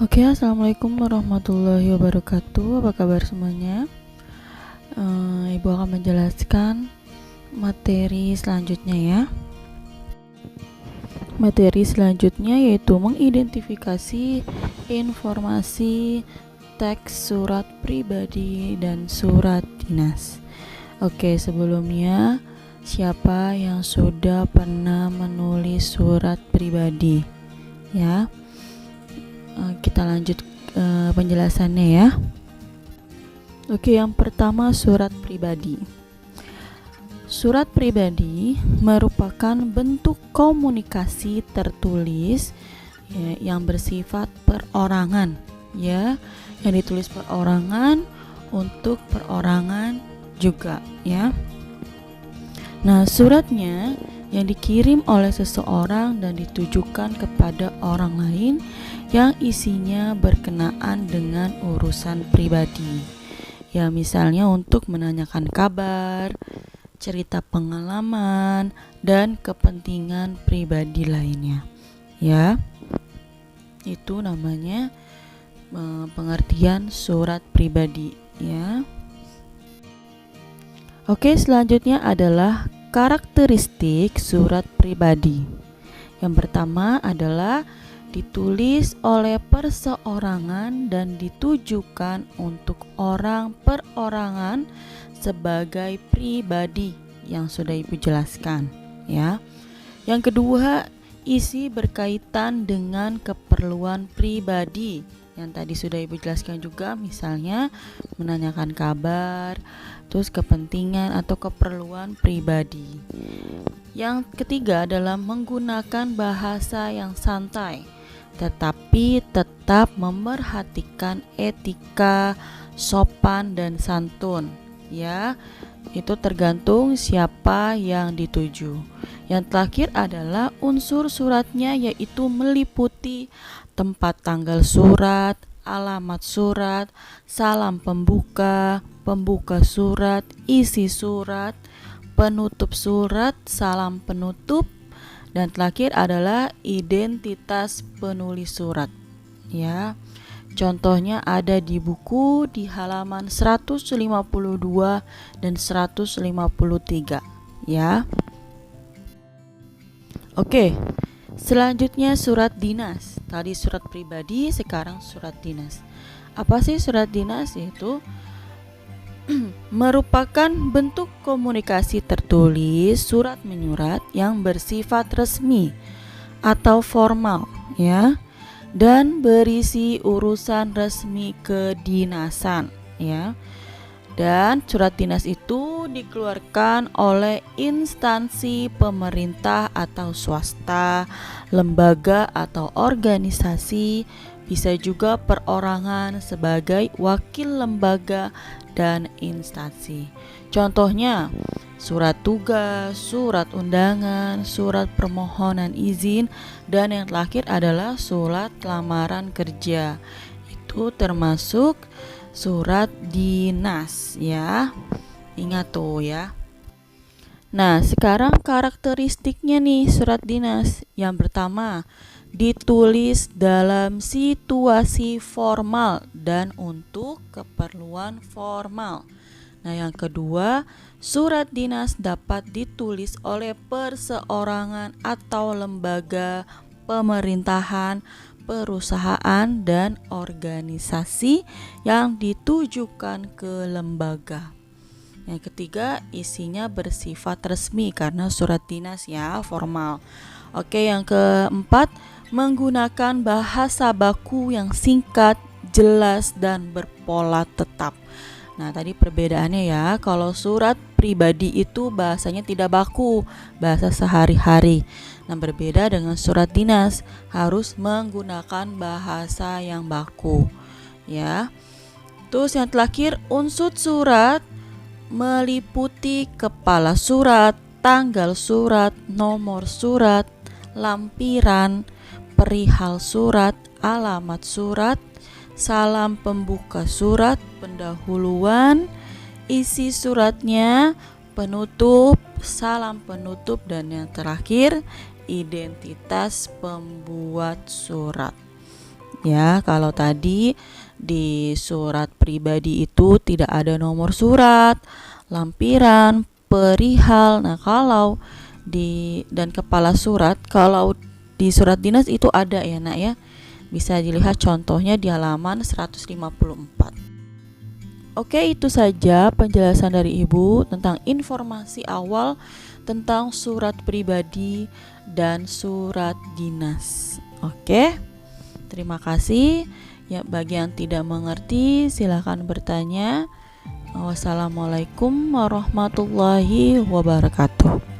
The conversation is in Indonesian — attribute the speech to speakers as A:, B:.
A: Oke, assalamualaikum warahmatullahi wabarakatuh. Apa kabar semuanya? Ibu akan menjelaskan materi selanjutnya ya. Materi selanjutnya yaitu mengidentifikasi informasi teks surat pribadi dan surat dinas. Oke, sebelumnya siapa yang sudah pernah menulis surat pribadi? Ya. Kita lanjut penjelasannya ya. Oke, yang pertama surat pribadi. Surat pribadi merupakan bentuk komunikasi tertulis ya, yang bersifat perorangan ya, yang ditulis perorangan untuk perorangan juga ya. Nah, suratnya yang dikirim oleh seseorang dan ditujukan kepada orang lain yang isinya berkenaan dengan urusan pribadi. Ya, misalnya untuk menanyakan kabar, cerita pengalaman, dan kepentingan pribadi lainnya. Ya, itu namanya pengertian surat pribadi ya. Oke, selanjutnya adalah karakteristik surat pribadi. Yang pertama adalah ditulis oleh perseorangan dan ditujukan untuk orang perorangan sebagai pribadi yang sudah Ibu jelaskan ya. Yang kedua, isi berkaitan dengan keperluan pribadi yang tadi sudah Ibu jelaskan juga, misalnya menanyakan kabar, terus kepentingan atau keperluan pribadi. Yang ketiga adalah menggunakan bahasa yang santai tetapi tetap memerhatikan etika, sopan dan santun ya. Itu tergantung siapa yang dituju. Yang terakhir adalah unsur suratnya, yaitu meliputi tempat tanggal surat, alamat surat, salam pembuka, pembuka surat, isi surat, penutup surat, salam penutup, dan terakhir adalah identitas penulis surat ya. Contohnya ada di buku di halaman 152 dan 153 ya. Oke, selanjutnya surat dinas. Tadi surat pribadi, sekarang surat dinas. Apa sih surat dinas? Yaitu merupakan bentuk komunikasi tertulis surat menyurat yang bersifat resmi atau formal ya, dan berisi urusan resmi kedinasan ya. Dan surat dinas itu dikeluarkan oleh instansi pemerintah atau swasta, lembaga atau organisasi, bisa juga perorangan sebagai wakil lembaga dan instansi. Contohnya surat tugas, surat undangan, surat permohonan izin, dan yang terakhir adalah surat lamaran kerja. Itu termasuk surat dinas ya. Ingat tuh ya. Nah, sekarang karakteristiknya nih surat dinas. Yang pertama, ditulis dalam situasi formal dan untuk keperluan formal. Nah, yang kedua, surat dinas dapat ditulis oleh perseorangan atau lembaga pemerintahan, perusahaan, dan organisasi yang ditujukan ke lembaga. Yang ketiga, isinya bersifat resmi karena surat dinas ya, formal. Oke, yang keempat, menggunakan bahasa baku yang singkat, jelas, dan berpola tetap. Nah, tadi perbedaannya ya, kalau surat pribadi itu bahasanya tidak baku, bahasa sehari-hari. Nah, berbeda dengan surat dinas, harus menggunakan bahasa yang baku ya. Terus yang terakhir, unsur surat meliputi kepala surat, tanggal surat, nomor surat, lampiran, perihal surat, alamat surat, salam pembuka surat, pendahuluan, isi suratnya, penutup, salam penutup, dan yang terakhir identitas pembuat surat. Ya, kalau tadi di surat pribadi itu tidak ada nomor surat, lampiran, perihal. Nah, kalau dan kepala surat, kalau di surat dinas itu ada ya, Nak ya. Bisa dilihat contohnya di halaman 154. Oke, itu saja penjelasan dari Ibu tentang informasi awal tentang surat pribadi dan surat dinas. Oke, terima kasih. Ya, bagi yang tidak mengerti silakan bertanya. Wassalamualaikum warahmatullahi wabarakatuh.